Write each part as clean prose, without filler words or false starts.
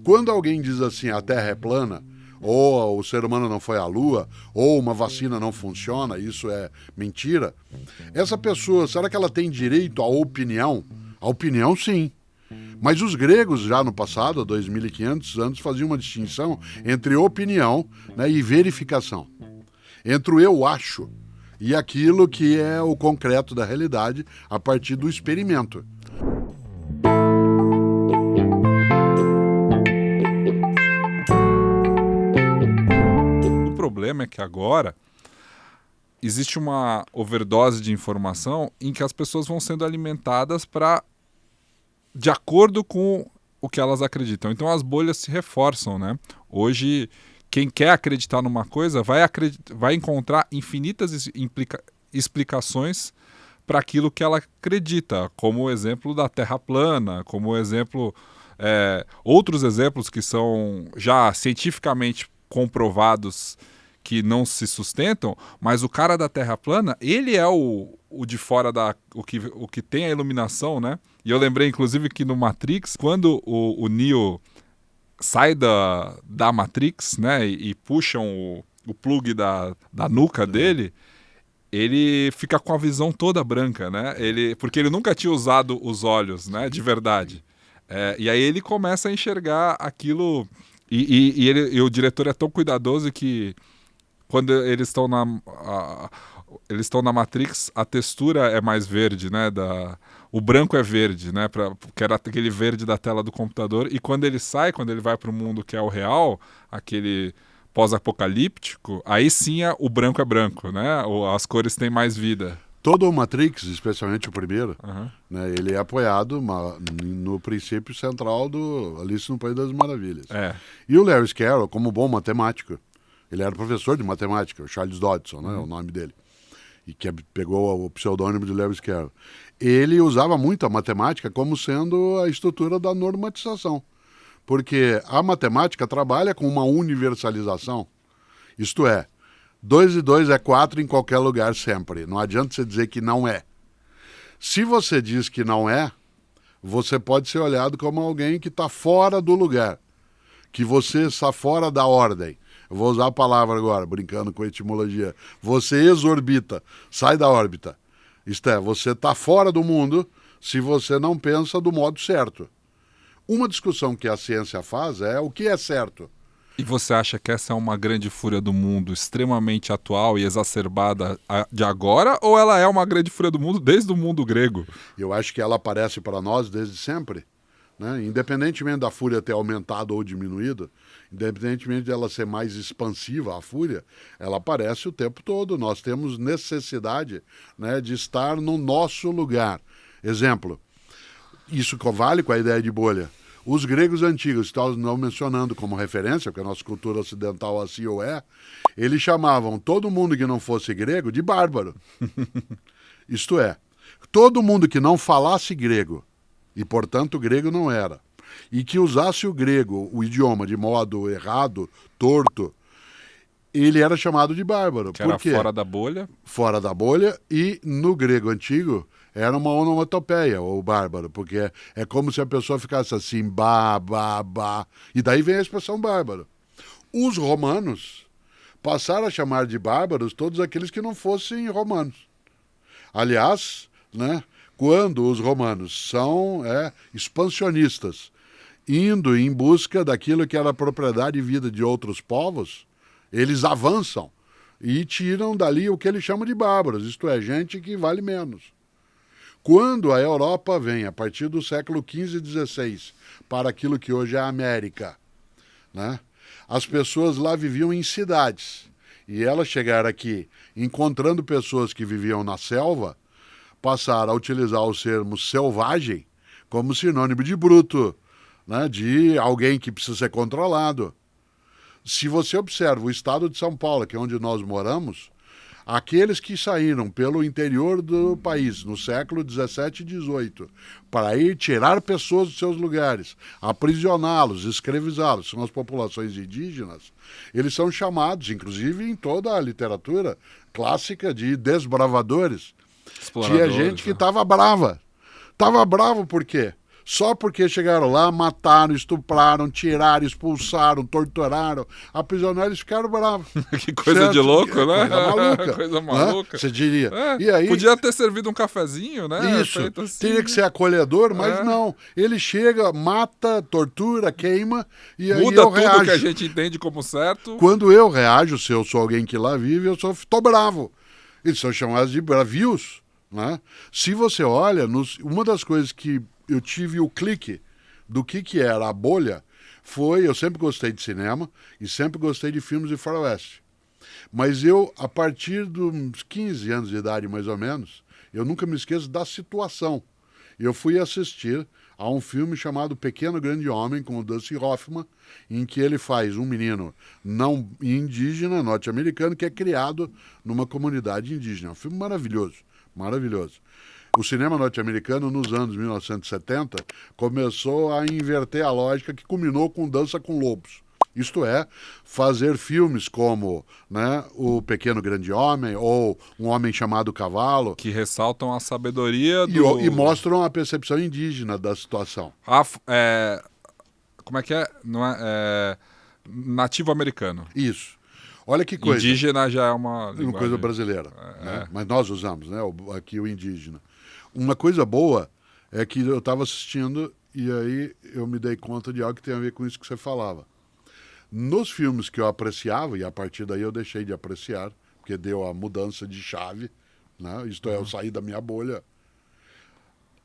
Quando alguém diz assim, a Terra é plana, ou o ser humano não foi à Lua, ou uma vacina não funciona, isso é mentira, essa pessoa, será que ela tem direito à opinião? A opinião, sim. Mas os gregos, já no passado, há 2.500 anos, faziam uma distinção entre opinião, né, e verificação. Entre o eu acho e aquilo que é o concreto da realidade a partir do experimento. O problema é que agora existe uma overdose de informação em que as pessoas vão sendo alimentadas de acordo com o que elas acreditam. Então as bolhas se reforçam, né? Hoje, quem quer acreditar numa coisa vai encontrar infinitas explicações para aquilo que ela acredita, como o exemplo da Terra plana, como o exemplo, outros exemplos que são já cientificamente comprovados que não se sustentam, mas o cara da Terra plana, ele é o de fora o que tem a iluminação, né? E eu lembrei, inclusive, que no Matrix, quando o Neo sai da Matrix, né, e puxam o plug da nuca dele, ele fica com a visão toda branca, né? Porque ele nunca tinha usado os olhos, né, de verdade. E aí ele começa a enxergar aquilo. E o diretor é tão cuidadoso que quando eles estão na Matrix, a textura é mais verde, né? O branco é verde, né? Que era aquele verde da tela do computador. E quando ele vai para o mundo que é o real, aquele pós-apocalíptico, aí sim o branco é branco, né? As cores têm mais vida. Todo o Matrix, especialmente o primeiro, né, ele é apoiado no princípio central do Alice no País das Maravilhas. E o Lewis Carroll, como bom matemático, ele era professor de matemática, o Charles Dodson, né, o nome dele, e que pegou o pseudônimo de Lewis Carroll. Ele usava muito a matemática como sendo a estrutura da normatização, porque a matemática trabalha com uma universalização, isto é, 2 e 2 é 4 em qualquer lugar sempre. Não adianta você dizer que não é. Se você diz que não é, você pode ser olhado como alguém que está fora do lugar, que você está fora da ordem. Eu vou usar a palavra agora, brincando com etimologia. Você exorbita, sai da órbita. Isto é, você está fora do mundo se você não pensa do modo certo. Uma discussão que a ciência faz é o que é certo. E você acha que essa é uma grande fúria do mundo, extremamente atual e exacerbada de agora, ou ela é uma grande fúria do mundo desde o mundo grego? Eu acho que ela aparece para nós desde sempre, né? Independentemente da fúria ter aumentado ou diminuído, independentemente dela ser mais expansiva, a fúria, ela aparece o tempo todo. Nós temos necessidade, né, de estar no nosso lugar. Exemplo, isso vale com a ideia de bolha. Os gregos antigos, que nós não mencionando como referência, porque a nossa cultura ocidental assim ou é, eles chamavam todo mundo que não fosse grego de bárbaro. Isto é, todo mundo que não falasse grego, e portanto grego não era, e que usasse o grego, o idioma, de modo errado, torto, ele era chamado de bárbaro. Que era fora da bolha? Fora da bolha, e no grego antigo era uma onomatopeia, ou bárbaro, porque é como se a pessoa ficasse assim, ba, e daí vem a expressão bárbaro. Os romanos passaram a chamar de bárbaros todos aqueles que não fossem romanos. Aliás, né, quando os romanos são expansionistas, indo em busca daquilo que era propriedade e vida de outros povos, eles avançam e tiram dali o que eles chamam de bárbaros, isto é, gente que vale menos. Quando a Europa vem, a partir do século XV e XVI, para aquilo que hoje é a América, né, as pessoas lá viviam em cidades. E elas chegaram aqui, encontrando pessoas que viviam na selva, passaram a utilizar o termo selvagem como sinônimo de bruto, né, de alguém que precisa ser controlado. Se você observa o estado de São Paulo, que é onde nós moramos, aqueles que saíram pelo interior do país no século XVII e XVIII para ir tirar pessoas dos seus lugares, aprisioná-los, escravizá-los, são as populações indígenas, eles são chamados, inclusive em toda a literatura clássica, de desbravadores. Tinha gente que estava brava. Estava bravo por quê? Só porque chegaram lá, mataram, estupraram, tiraram, expulsaram, torturaram, aprisionaram, eles ficaram bravos. Que coisa de louco, né? Coisa maluca. Coisa maluca. Você diria. É, E aí, podia ter servido um cafezinho, né? isso, Feito assim, teria que ser acolhedor, mas não. Ele chega, mata, tortura, queima, e aí muda eu tudo reajo. que a gente entende como certo. Quando eu reajo, se eu sou alguém que lá vive, tô bravo. Eles são chamados de bravios, né? Se você olha, uma das coisas que eu tive o clique do que era a bolha foi, eu sempre gostei de cinema e sempre gostei de filmes de faroeste. Mas eu, a partir dos 15 anos de idade, mais ou menos, eu nunca me esqueço da situação. Eu fui assistir a um filme chamado Pequeno Grande Homem, com o Dustin Hoffman, em que ele faz um menino não indígena, norte-americano, que é criado numa comunidade indígena. É um filme maravilhoso, maravilhoso. O cinema norte-americano, nos anos 1970, começou a inverter a lógica que culminou com Dança com Lobos. Isto é, fazer filmes como, né, O Pequeno Grande Homem ou Um Homem Chamado Cavalo. Que ressaltam a sabedoria do... E mostram a percepção indígena da situação. Como é que é? Não é, nativo americano. Isso. Olha que coisa. Indígena já é uma linguagem... Uma coisa brasileira. Né? Mas nós usamos, né, aqui o indígena. Uma coisa boa é que eu estava assistindo e aí eu me dei conta de algo que tem a ver com isso que você falava. Nos filmes que eu apreciava, e a partir daí eu deixei de apreciar, porque deu a mudança de chave, né? Isto é, eu saí da minha bolha.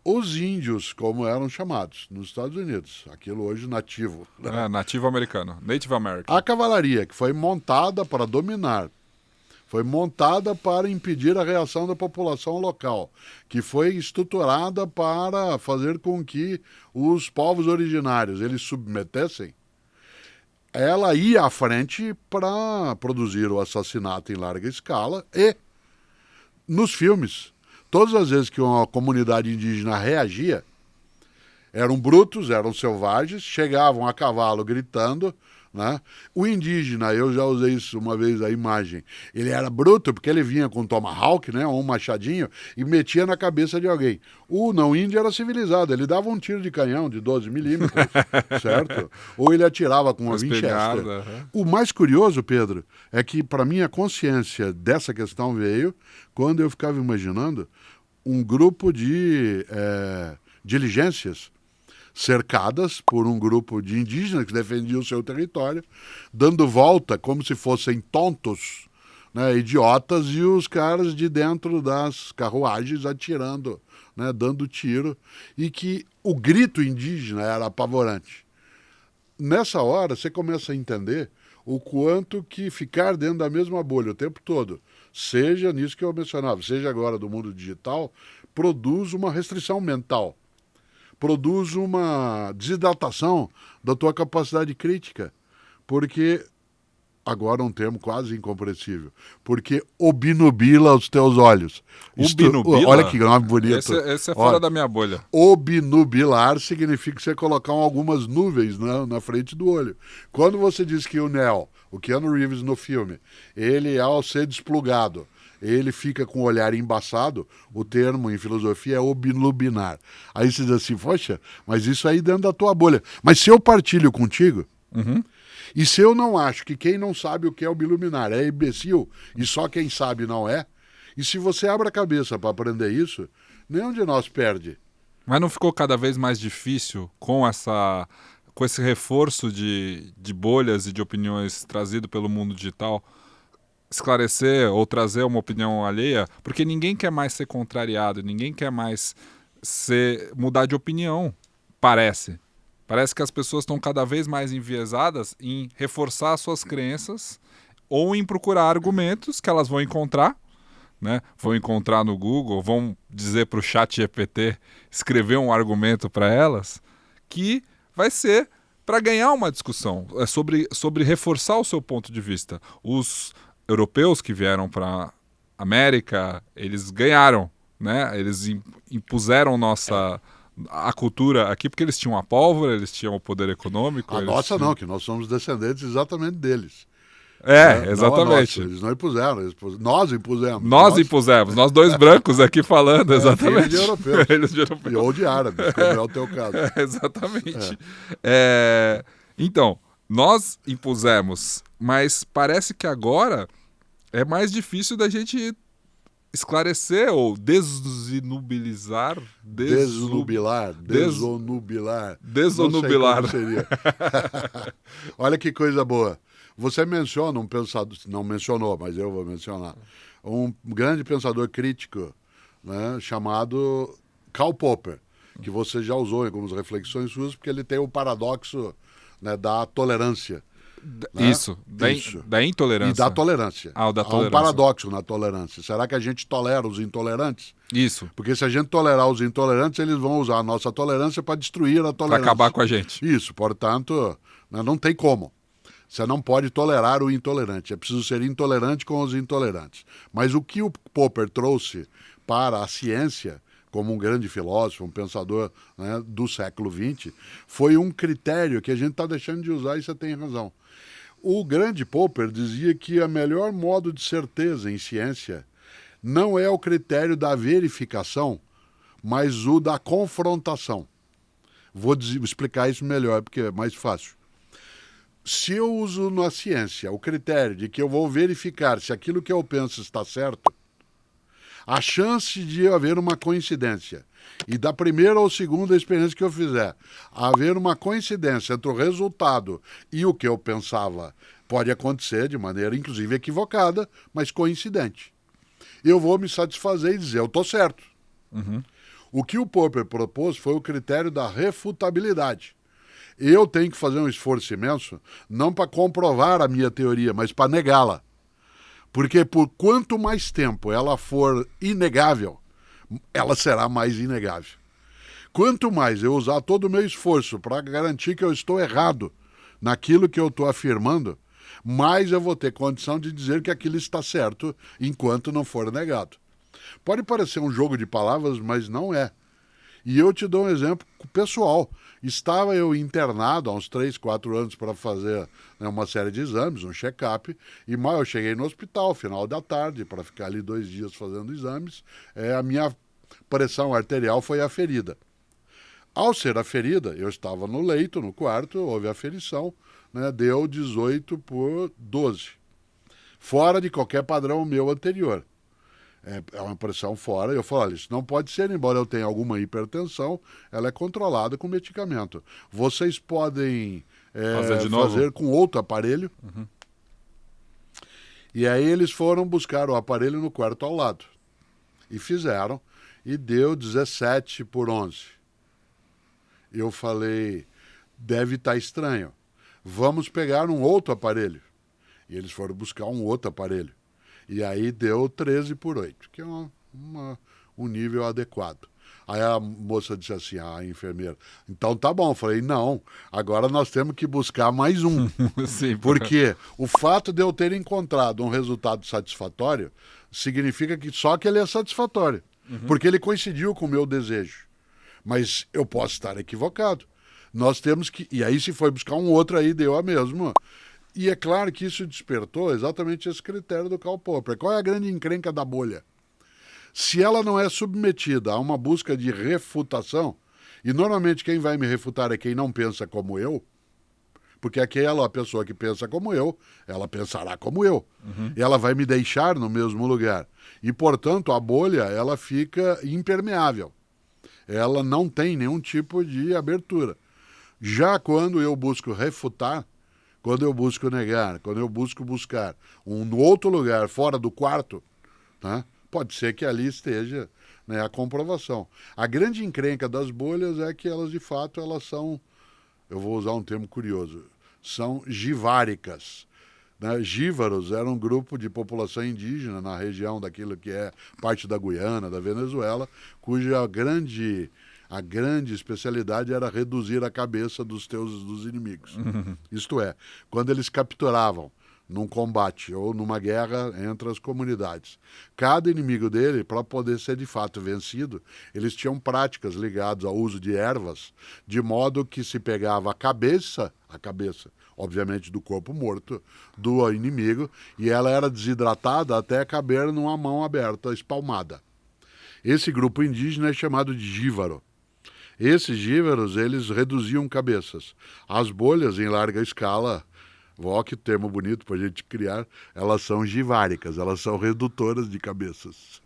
Os índios, como eram chamados nos Estados Unidos, aquilo hoje nativo. Né? Nativo americano, Native American. A cavalaria, que foi montada para dominar, foi montada para impedir a reação da população local, que foi estruturada para fazer com que os povos originários eles submetessem. Ela ia à frente para produzir o assassinato em larga escala e, nos filmes, todas as vezes que uma comunidade indígena reagia, eram brutos, eram selvagens, chegavam a cavalo gritando, né? O indígena, eu já usei isso uma vez, a imagem, ele era bruto porque ele vinha com um tomahawk, né, um machadinho, e metia na cabeça de alguém. O não índio era civilizado, ele dava um tiro de canhão de 12 milímetros, certo? Ou ele atirava com uma Winchester. O mais curioso, Pedro, é que para mim a consciência dessa questão veio quando eu ficava imaginando um grupo de diligências cercadas por um grupo de indígenas que defendiam o seu território, dando volta como se fossem tontos, né, idiotas, e os caras de dentro das carruagens atirando, né, dando tiro, e que o grito indígena era apavorante. Nessa hora, você começa a entender o quanto que ficar dentro da mesma bolha o tempo todo, seja nisso que eu mencionava, seja agora do mundo digital, produz uma restrição mental. Produz uma desidratação da tua capacidade crítica, porque, agora um termo quase incompreensível, porque obnubila os teus olhos. Obnubila? Olha que nome bonito. Esse é fora da minha bolha. Obnubilar significa você colocar algumas nuvens na frente do olho. Quando você diz que o Neo, o Keanu Reeves no filme, ele ao ser desplugado, ele fica com o olhar embaçado, o termo em filosofia é obnubinar. Aí você diz assim, poxa, mas isso aí dentro da tua bolha. Mas se eu partilho contigo, e se eu não acho que quem não sabe o que é obnubinar é imbecil, e só quem sabe não é, e se você abre a cabeça para aprender isso, nenhum de nós perde. Mas não ficou cada vez mais difícil com esse reforço de bolhas e de opiniões trazido pelo mundo digital, esclarecer ou trazer uma opinião alheia, porque ninguém quer mais ser contrariado, ninguém quer mais mudar de opinião, parece. Parece que as pessoas estão cada vez mais enviesadas em reforçar suas crenças ou em procurar argumentos que elas vão encontrar, né? Vão encontrar no Google, vão dizer para o chat GPT escrever um argumento para elas, que vai ser para ganhar uma discussão, sobre reforçar o seu ponto de vista. Os europeus que vieram para a América, eles ganharam, né? Eles impuseram a cultura aqui porque eles tinham a pólvora, eles tinham o poder econômico. A nossa não, que nós somos descendentes exatamente deles. Exatamente. Eles não impuseram, nós impusemos. Nós impusemos, nós dois brancos aqui falando, exatamente. Filhos de europeus. Filhos de europeus. Ou de árabes, como é o teu caso. Exatamente. Então, nós impusemos, mas parece que agora é mais difícil da gente esclarecer ou desonubilizar. Desonubilar. Desonubilar. Não sei como seria. Olha que coisa boa. Você menciona um pensador, não mencionou, mas eu vou mencionar, um grande pensador crítico, né, chamado Karl Popper, que você já usou em algumas reflexões suas, porque ele tem o paradoxo, né, da tolerância. Né? Isso, da intolerância. E da tolerância. Ah, o da Há tolerância. um paradoxo na tolerância. Será que a gente tolera os intolerantes? Isso. Porque se a gente tolerar os intolerantes, eles vão usar a nossa tolerância para destruir a tolerância. Para acabar com a gente. Isso, portanto, né, não tem como. Você não pode tolerar o intolerante. É preciso ser intolerante com os intolerantes. Mas o que o Popper trouxe para a ciência, como um grande filósofo, um pensador, né, do século XX, foi um critério que a gente está deixando de usar e você tem razão. O grande Popper dizia que o melhor modo de certeza em ciência não é o critério da verificação, mas o da confrontação. Vou explicar isso melhor, porque é mais fácil. Se eu uso na ciência o critério de que eu vou verificar se aquilo que eu penso está certo, a chance de haver uma coincidência e da primeira ou segunda experiência que eu fizer, haver uma coincidência entre o resultado e o que eu pensava, pode acontecer de maneira inclusive equivocada, mas coincidente. Eu vou me satisfazer e dizer, eu estou certo. Uhum. O que o Popper propôs foi o critério da refutabilidade. Eu tenho que fazer um esforço imenso, não para comprovar a minha teoria, mas para negá-la. Porque por quanto mais tempo ela for inegável, ela será mais inegável. Quanto mais eu usar todo o meu esforço para garantir que eu estou errado naquilo que eu estou afirmando, mais eu vou ter condição de dizer que aquilo está certo enquanto não for negado. Pode parecer um jogo de palavras, mas não é. E eu te dou um exemplo pessoal. Estava eu internado há uns 3, 4 anos para fazer, né, uma série de exames, um check-up, e mal eu cheguei no hospital, final da tarde, para ficar ali 2 dias fazendo exames, a minha pressão arterial foi aferida. Ao ser aferida, eu estava no leito, no quarto, houve aferição, né, deu 18/12, fora de qualquer padrão meu anterior. É uma pressão fora. Eu falo, olha, isso não pode ser, embora eu tenha alguma hipertensão, ela é controlada com medicamento. Vocês podem fazer com outro aparelho. Uhum. E aí eles foram buscar o aparelho no quarto ao lado. E fizeram. E deu 17/11. Eu falei, deve estar estranho. Vamos pegar um outro aparelho. E eles foram buscar um outro aparelho. E aí deu 13/8, que é um nível adequado. Aí a moça disse assim, a enfermeira, então tá bom. Eu falei, não, agora nós temos que buscar mais um. Sim, porque o fato de eu ter encontrado um resultado satisfatório significa que só que ele é satisfatório. Uhum. Porque ele coincidiu com o meu desejo. Mas eu posso estar equivocado. Nós temos que... E aí se foi buscar um outro, aí deu a mesma. E é claro que isso despertou exatamente esse critério do Karl Popper. Qual é a grande encrenca da bolha? Se ela não é submetida a uma busca de refutação, e normalmente quem vai me refutar é quem não pensa como eu, porque a pessoa que pensa como eu, ela pensará como eu. Uhum. E ela vai me deixar no mesmo lugar. E, portanto, a bolha ela fica impermeável. Ela não tem nenhum tipo de abertura. Já quando eu busco refutar, quando eu busco negar, quando eu busco buscar um outro lugar fora do quarto, né, pode ser que ali esteja, né, a comprovação. A grande encrenca das bolhas é que elas, de fato, elas são, eu vou usar um termo curioso, são giváricas. Né? Jívaros era um grupo de população indígena na região daquilo que é parte da Guiana, da Venezuela, cuja a grande especialidade era reduzir a cabeça dos inimigos. Uhum. Isto é, quando eles capturavam, num combate ou numa guerra entre as comunidades. Cada inimigo dele, para poder ser de fato vencido, eles tinham práticas ligadas ao uso de ervas, de modo que se pegava a cabeça, obviamente do corpo morto, do inimigo, e ela era desidratada até caber numa mão aberta, espalmada. Esse grupo indígena é chamado de jíbaro. Esses jíbaros, eles reduziam cabeças. As bolhas, em larga escala, ó, que termo bonito para a gente criar, elas são giváricas, elas são redutoras de cabeças.